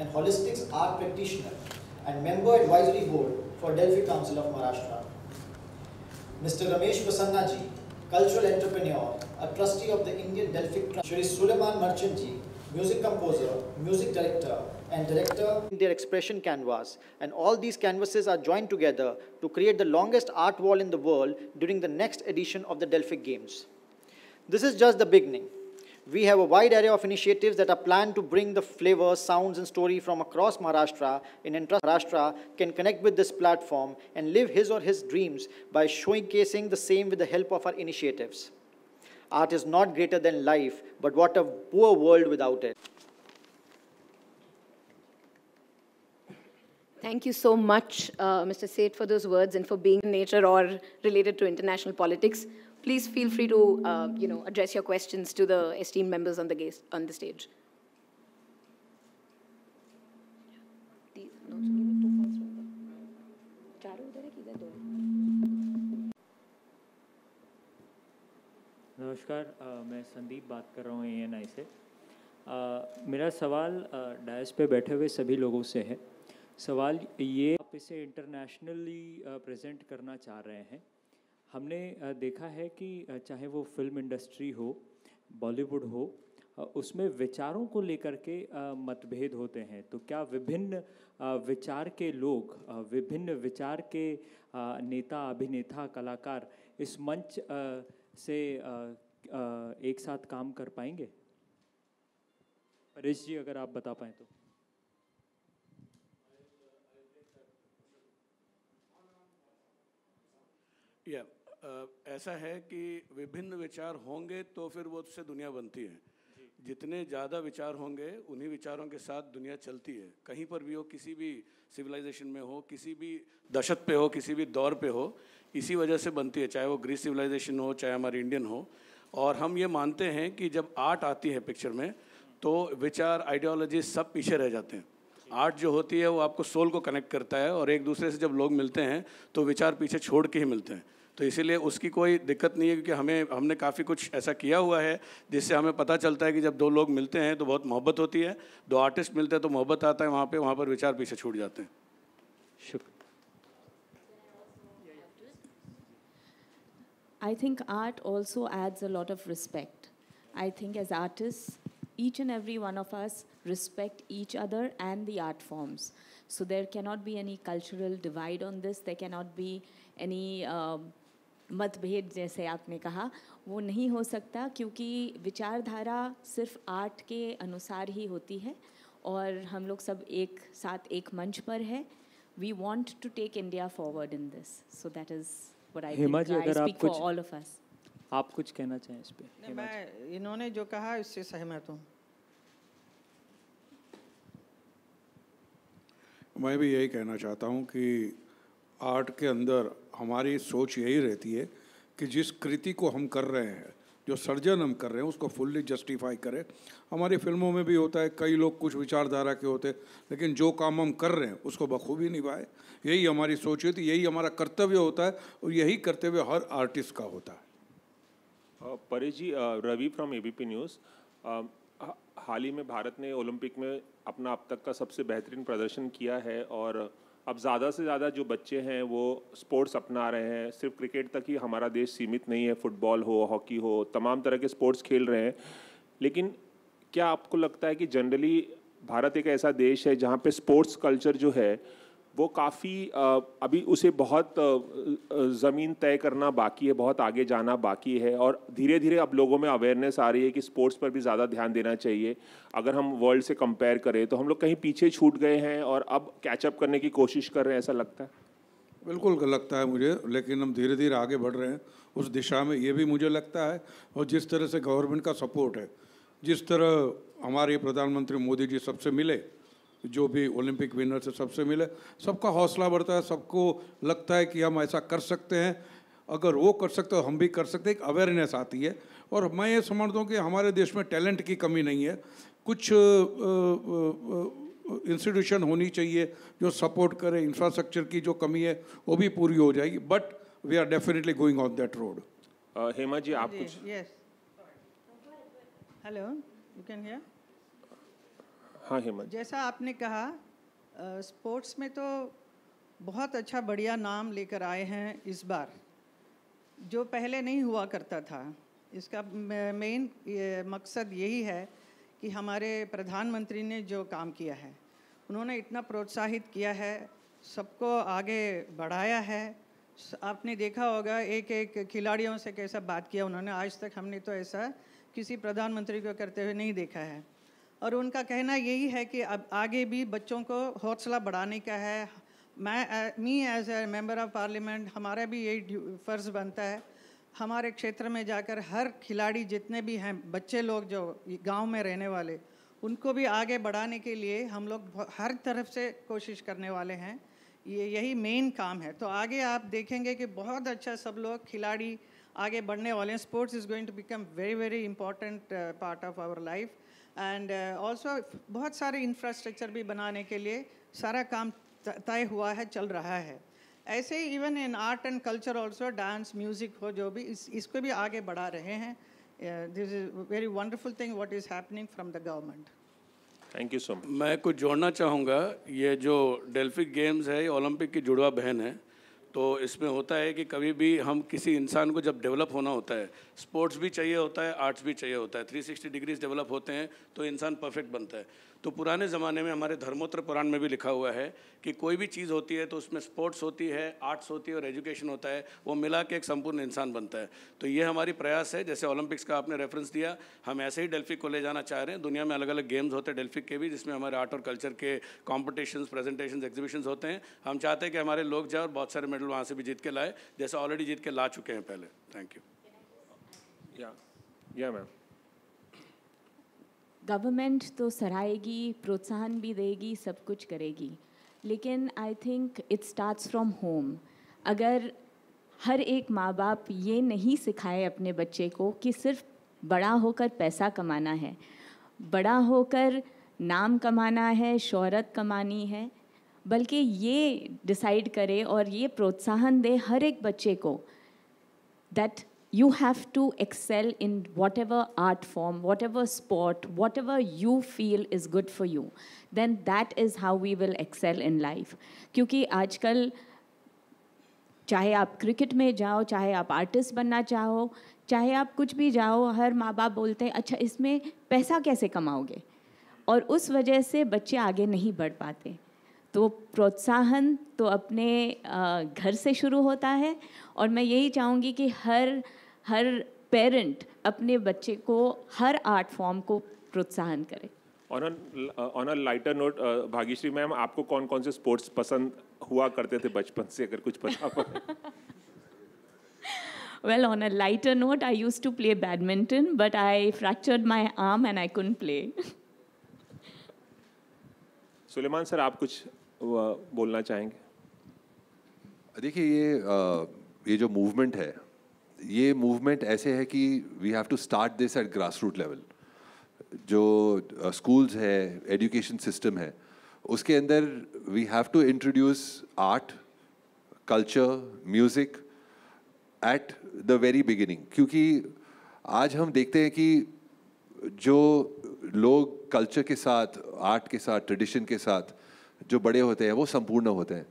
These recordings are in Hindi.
and holistics art practitioner and member advisory board for Delphic Council of Maharashtra. Mr. Ramesh Prasanna ji, cultural entrepreneur, a trustee of the Indian Delphic Trust. Shri Suleiman Merchant ji, music composer, music director, and director. Their expression canvas, and all these canvases are joined together to create the longest art wall in the world during the next edition of the Delphic Games. This is just the beginning. We have a wide array of initiatives that are planned to bring the flavors, sounds, and story from across Maharashtra in interest. Maharashtra can connect with this platform and live his or his dreams by showcasing the same with the help of our initiatives. Art is not greater than life, but what a poor world without it. Thank you so much, Mr. Seth, for those words and for being in nature or related to international politics. Please feel free to, address your questions to the esteemed members on the stage. नमस्कार, मैं संदीप बात कर रहा हूँ ANI से। मेरा सवाल डायस पे बैठे हुए सभी लोगों से है। सवाल ये, आप इसे इंटरनेशनली प्रेजेंट करना चाह रहे हैं। हमने देखा है कि चाहे वो फिल्म इंडस्ट्री हो, बॉलीवुड हो, उसमें विचारों को लेकर के मतभेद होते हैं। तो क्या विभिन्न विचार के लोग, विभिन्न विचार के नेता, अभिनेता, कलाकार इस मंच से एक साथ काम कर पाएंगे? परेश जी, अगर आप बता पाएँ तो। ऐसा है कि विभिन्न विचार होंगे तो फिर वो उससे दुनिया बनती है। जितने ज़्यादा विचार होंगे उन्हीं विचारों के साथ दुनिया चलती है। कहीं पर भी हो, किसी भी सिविलाइजेशन में हो, किसी भी दशक पे हो, किसी भी दौर पे हो, इसी वजह से बनती है। चाहे वो ग्रीस सिविलाइजेशन हो, चाहे हमारी इंडियन हो। और हम ये मानते हैं कि जब आर्ट आती है पिक्चर में तो विचार, आइडियोलॉजी सब पीछे रह जाते हैं। आर्ट जो होती है वो आपको सोल को कनेक्ट करता है और एक दूसरे से जब लोग मिलते हैं तो विचार पीछे छोड़ के ही मिलते हैं। तो इसीलिए उसकी कोई दिक्कत नहीं है, क्योंकि हमने काफ़ी कुछ ऐसा किया हुआ है जिससे हमें पता चलता है कि जब दो लोग मिलते हैं तो बहुत मोहब्बत होती है, दो आर्टिस्ट मिलते हैं तो मोहब्बत आता है वहाँ पर विचार पीछे छूट जाते हैं। शुक्रिया। I think art also adds a lot of respect. I think as artists, each and every one of us respect each other and the art forms. So there cannot be any cultural divide on this. There cannot be any मतभेद जैसे आपने कहा, वो नहीं हो सकता, क्योंकि विचारधारा सिर्फ आर्ट के अनुसार ही होती है और हम लोग सब एक साथ एक मंच पर है। We want to take India forward in this. So that is what I think. I speak for all of us. आप कुछ कहना चाहें इस पे? मैं इन्होंने जो कहा इससे सहमत हूँ। मैं भी यही कहना चाहता हूँ कि आर्ट के अंदर हमारी सोच यही रहती है कि जिस कृति को हम कर रहे हैं, जो सर्जन हम कर रहे हैं, उसको फुल्ली जस्टिफाई करें। हमारी फिल्मों में भी होता है, कई लोग कुछ विचारधारा के होते हैं, लेकिन जो काम हम कर रहे हैं उसको बखूबी निभाए। यही हमारी सोच होती है, यही हमारा कर्तव्य होता है और यही कर्तव्य हर आर्टिस्ट का होता है। परेश जी, रवि फ्रॉम ABP न्यूज़। हाल ही में भारत ने ओलंपिक में अपना अब तक का सबसे बेहतरीन प्रदर्शन किया है और अब ज़्यादा से ज़्यादा जो बच्चे हैं वो स्पोर्ट्स अपना रहे हैं। सिर्फ क्रिकेट तक ही हमारा देश सीमित नहीं है, फुटबॉल हो, हॉकी हो, तमाम तरह के स्पोर्ट्स खेल रहे हैं। लेकिन क्या आपको लगता है कि जनरली भारत एक ऐसा देश है जहाँ पे स्पोर्ट्स कल्चर जो है वो काफ़ी अभी उसे बहुत ज़मीन तय करना बाकी है, बहुत आगे जाना बाकी है और धीरे धीरे अब लोगों में अवेयरनेस आ रही है कि स्पोर्ट्स पर भी ज़्यादा ध्यान देना चाहिए। अगर हम वर्ल्ड से कंपेयर करें तो हम लोग कहीं पीछे छूट गए हैं और अब कैचअप करने की कोशिश कर रहे हैं, ऐसा लगता है? बिल्कुल लगता है मुझे, लेकिन हम धीरे धीरे आगे बढ़ रहे हैं उस दिशा में, ये भी मुझे लगता है। और जिस तरह से गवर्नमेंट का सपोर्ट है, जिस तरह हमारे प्रधानमंत्री मोदी जी सबसे मिले, जो भी ओलंपिक विनर से सबसे मिले, सबका हौसला बढ़ता है, सबको लगता है कि हम ऐसा कर सकते हैं। अगर वो कर सकते हो हम भी कर सकते हैं, एक अवेयरनेस आती है। और मैं ये समझता हूँ कि हमारे देश में टैलेंट की कमी नहीं है। कुछ इंस्टीट्यूशन होनी चाहिए जो सपोर्ट करे, इंफ्रास्ट्रक्चर की जो कमी है वो भी पूरी हो जाएगी। But we are definitely going on that road. Hema ji, आप कुछ? Yes, hello, you can hear. हाँ हेमंत। जैसा आपने कहा स्पोर्ट्स में तो बहुत अच्छा बढ़िया नाम लेकर आए हैं इस बार, जो पहले नहीं हुआ करता था। इसका मेन मकसद यही है कि हमारे प्रधानमंत्री ने जो काम किया है, उन्होंने इतना प्रोत्साहित किया है, सबको आगे बढ़ाया है। आपने देखा होगा एक एक खिलाड़ियों से कैसा बात किया उन्होंने, आज तक हमने तो ऐसा किसी प्रधानमंत्री को करते हुए नहीं देखा है। और उनका कहना यही है कि अब आगे भी बच्चों को हौसला बढ़ाने का है। Me as a member of parliament, हमारा भी यही फ़र्ज़ बनता है, हमारे क्षेत्र में जाकर हर खिलाड़ी जितने भी हैं, बच्चे लोग जो गांव में रहने वाले, उनको भी आगे बढ़ाने के लिए हम लोग हर तरफ से कोशिश करने वाले हैं। यही मेन काम है। तो आगे आप देखेंगे कि बहुत अच्छा सब लोग खिलाड़ी आगे बढ़ने वाले हैं। Sports is going to become very very important part of our life. And also बहुत सारे इंफ्रास्ट्रक्चर भी बनाने के लिए सारा काम तय हुआ है, चल रहा है। ऐसे ही even in art and culture also, dance music हो जो भी, इसको भी आगे बढ़ा रहे हैं। This is very wonderful thing what is happening from the government. Thank you so much. मैं कुछ जोड़ना चाहूँगा। ये जो डेल्फिक गेम्स है, ये ओलंपिक की जुड़वा बहन है। तो इसमें होता है कि कभी भी हम किसी इंसान को जब डेवलप होना होता है, स्पोर्ट्स भी चाहिए होता है, आर्ट्स भी चाहिए होता है। 360 डिग्रीज डेवलप होते हैं तो इंसान परफेक्ट बनता है। तो पुराने ज़माने में हमारे धर्मोत्तर पुराण में भी लिखा हुआ है कि कोई भी चीज़ होती है तो उसमें स्पोर्ट्स होती है, आर्ट्स होती है और एजुकेशन होता है, वो मिला के एक संपूर्ण इंसान बनता है। तो ये हमारी प्रयास है। जैसे ओलंपिक्स का आपने रेफरेंस दिया, हम ऐसे ही डेल्फिक को ले जाना चाह रहे हैं। दुनिया में अलग अलग गेम्स होते हैं डेल्फिक के भी, जिसमें हमारे आर्ट और कल्चर के कॉम्पिटिशन्स, प्रेजेंटेशंस, एग्जीबिशंस होते हैं। हम चाहते हैं कि हमारे लोग जाए और बहुत सारे मेडल वहाँ से भी जीत के लाए, जैसे ऑलरेडी जीत के ला चुके हैं पहले। Thank you. या मैम। गवर्नमेंट तो सराहेगी, प्रोत्साहन भी देगी, सब कुछ करेगी, लेकिन I think it starts from home. अगर हर एक माँ बाप ये नहीं सिखाए अपने बच्चे को कि सिर्फ बड़ा होकर पैसा कमाना है, बड़ा होकर नाम कमाना है, शोहरत कमानी है, बल्कि ये डिसाइड करे और ये प्रोत्साहन दे हर एक बच्चे को that you have to excel in whatever art form, whatever sport, whatever you feel is good for you, then that is how we will excel in life. क्योंकि आजकल चाहे आप क्रिकेट में जाओ, चाहे आप आर्टिस्ट बनना चाहो, चाहे आप कुछ भी जाओ, हर माँ बाप बोलते हैं अच्छा इसमें पैसा कैसे कमाओगे, और उस वजह से बच्चे आगे नहीं बढ़ पाते। तो प्रोत्साहन तो अपने घर से शुरू होता है, और मैं यही चाहूँगी कि हर पेरेंट अपने बच्चे को हर आर्ट फॉर्म को प्रोत्साहन करे। On a lighter note, Bhagyashree ma'am, आपको कौन कौन से स्पोर्ट्स पसंद हुआ करते थे बचपन से, अगर कुछ पता हो? Well, on a lighter note, I used to play badminton, but I fractured my arm and I couldn't play. Suleman sir, आप कुछ बोलना चाहेंगे? देखिए, ये जो मूवमेंट है, ये मूवमेंट ऐसे है कि we have to start this at grass root level. जो स्कूल्स है, एजुकेशन सिस्टम है, उसके अंदर we have to introduce art, culture, music at the very beginning. क्योंकि आज हम देखते हैं कि जो लोग कल्चर के साथ, आर्ट के साथ, ट्रेडिशन के साथ जो बड़े होते हैं वो संपूर्ण होते हैं।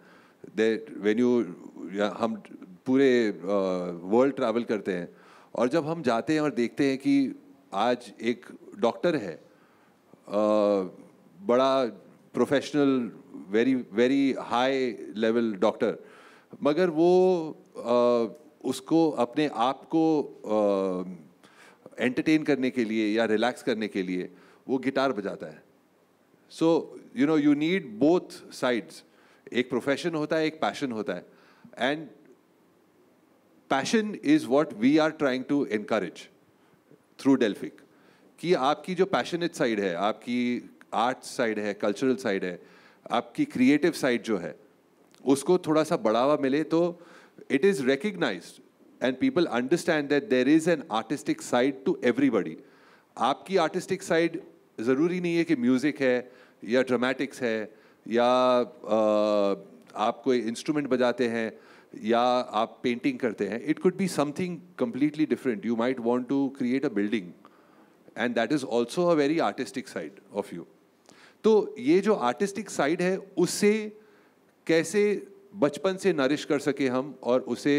हम पूरे वर्ल्ड ट्रैवल करते हैं, और जब हम जाते हैं और देखते हैं कि आज एक डॉक्टर है, बड़ा professional, very very high level doctor, मगर वो उसको अपने आप को एंटरटेन करने के लिए या रिलैक्स करने के लिए वो गिटार बजाता है। So you need both sides. एक प्रोफेशन होता है, एक पैशन होता है, and passion is what we are trying to encourage through Delphic. कि आपकी जो पैशनेट साइड है, आपकी आर्ट साइड है, कल्चरल साइड है, आपकी क्रिएटिव साइड जो है, उसको थोड़ा सा बढ़ावा मिले तो it is recognized and people understand that there is an artistic side to everybody. आपकी artistic side ज़रूरी नहीं है कि म्यूज़िक है या ड्रामेटिक्स है या आप कोई इंस्ट्रूमेंट बजाते हैं या आप पेंटिंग करते हैं. It could be something completely different. You might want to create a building and that is also a very artistic side of you. तो ये जो आर्टिस्टिक साइड है उससे कैसे बचपन से नरिश कर सके हम और उसे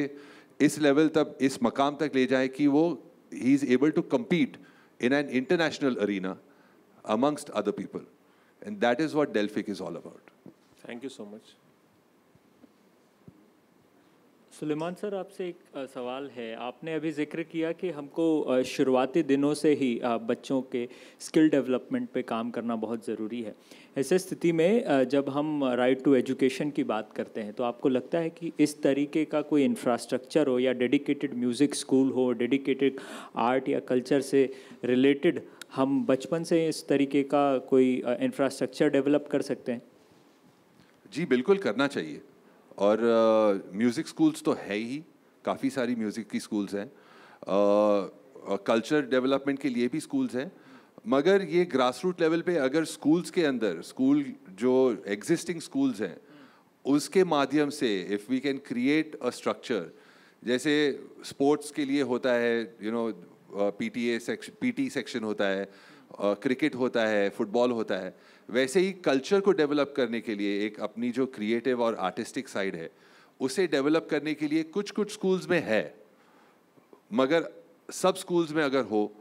इस लेवल तक, इस मकाम तक ले जाए कि वो he is able to compete in an international arena amongst other people, and that is what Delphic is all about. Thank you so much. Suleman sir, आपसे एक सवाल है। आपने अभी जिक्र किया कि हमको शुरुआती दिनों से ही बच्चों के स्किल डेवलपमेंट पे काम करना बहुत ज़रूरी है। ऐसे स्थिति में जब हम राइट टू एजुकेशन की बात करते हैं तो आपको लगता है कि इस तरीके का कोई इंफ्रास्ट्रक्चर हो या डेडिकेटेड म्यूज़िक स्कूल हो, डेडिकेटेड आर्ट या कल्चर से रिलेटेड हम बचपन से इस तरीके का कोई इंफ्रास्ट्रक्चर डेवलप कर सकते हैं? जी बिल्कुल करना चाहिए। और म्यूज़िक स्कूल्स तो है ही, काफ़ी सारी म्यूज़िक की स्कूल्स हैं, कल्चर डेवलपमेंट के लिए भी स्कूल्स हैं, मगर ये ग्रास रूट लेवल पे अगर स्कूल्स के अंदर, स्कूल जो एग्जिस्टिंग स्कूल्स हैं उसके माध्यम से if we can create a structure, जैसे स्पोर्ट्स के लिए होता है पीटी सेक्शन होता है, क्रिकेट होता है, फुटबॉल होता है, वैसे ही कल्चर को डेवलप करने के लिए एक अपनी जो क्रिएटिव और आर्टिस्टिक साइड है उसे डेवलप करने के लिए कुछ कुछ स्कूल्स में है, मगर सब स्कूल्स में अगर हो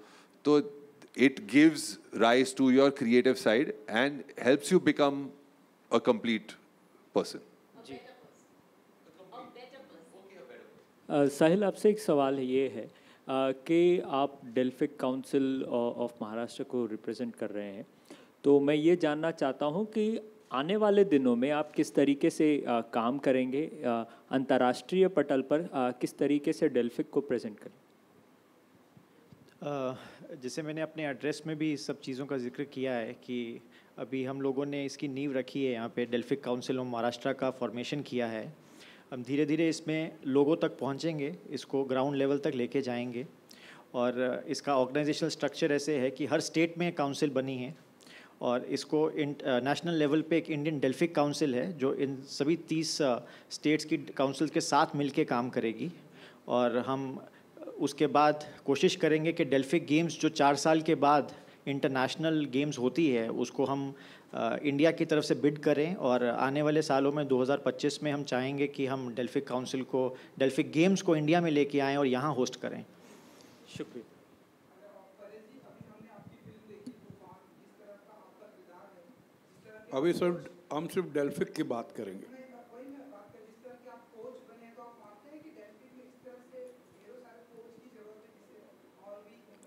तो it gives rise to your creative side and helps you become a complete person. Sahil, आपसे एक सवाल ये है कि आप डेल्फिक काउंसिल ऑफ महाराष्ट्र को रिप्रेजेंट कर रहे हैं, तो मैं ये जानना चाहता हूँ कि आने वाले दिनों में आप किस तरीके से काम करेंगे, अंतर्राष्ट्रीय पटल पर किस तरीके से डेल्फिक को प्रेजेंट करें? जैसे मैंने अपने एड्रेस में भी इस सब चीज़ों का जिक्र किया है कि अभी हम लोगों ने इसकी नींव रखी है, यहाँ पे डेल्फिक काउंसिल ऑफ महाराष्ट्र का फॉर्मेशन किया है। हम धीरे धीरे इसमें लोगों तक पहुँचेंगे, इसको ग्राउंड लेवल तक लेके जाएंगे और इसका ऑर्गेनाइजेशनल स्ट्रक्चर ऐसे है कि हर स्टेट में काउंसिल बनी है और इसको नेशनल लेवल पे एक इंडियन डेल्फिक काउंसिल है जो इन सभी 30 स्टेट्स की काउंसिल के साथ मिलके काम करेगी। और हम उसके बाद कोशिश करेंगे कि डेल्फिक गेम्स जो 4 साल के बाद इंटरनेशनल गेम्स होती है उसको हम इंडिया की तरफ से बिड करें और आने वाले सालों में 2025 में हम चाहेंगे कि हम डेल्फिक काउंसिल को, डेल्फिक गेम्स को इंडिया में लेके आएँ और यहाँ होस्ट करें। शुक्रिया। अभी सर हम सिर्फ डेल्फिक की बात करेंगे।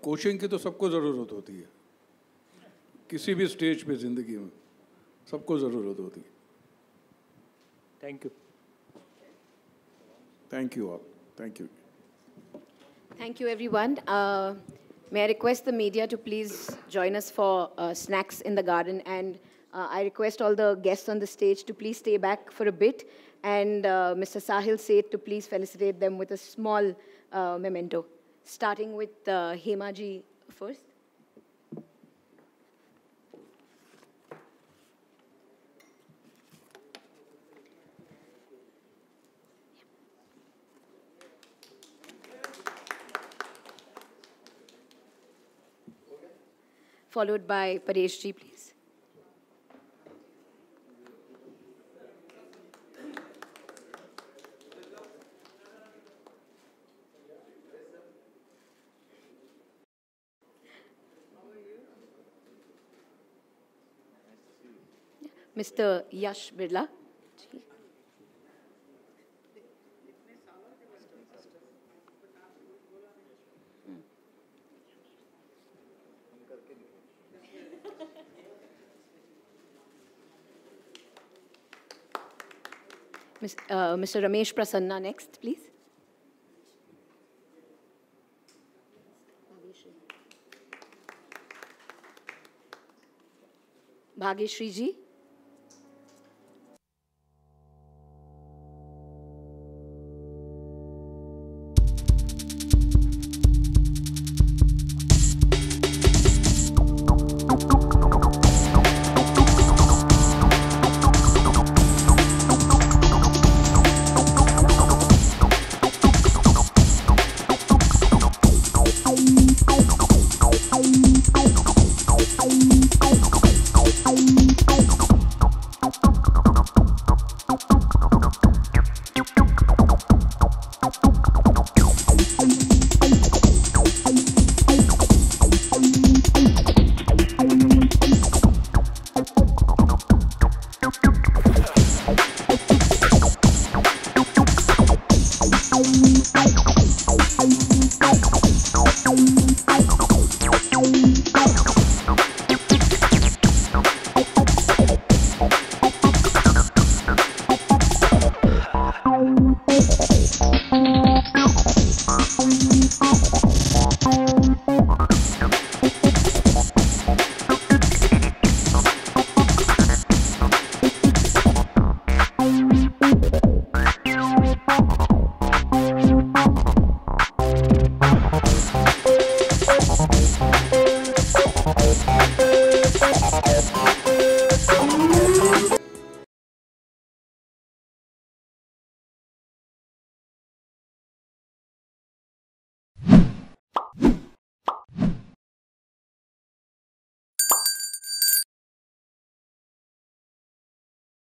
कोचिंग की तो सबको ज़रूरत होती है, किसी भी स्टेज पे ज़िंदगी में सबको ज़रूरत होती है। Thank you. Thank you all. Thank you. Thank you, everyone. May I request the media to please join us for snacks in the garden, and I request all the guests on the stage to please stay back for a bit, and Mr. Sahil Seth to please felicitate them with a small memento, starting with Hema ji first. Followed by Paresh ji, please. Mr. Yash Birla. Mr. Ramesh Prasanna next, please. Bhageshri ji.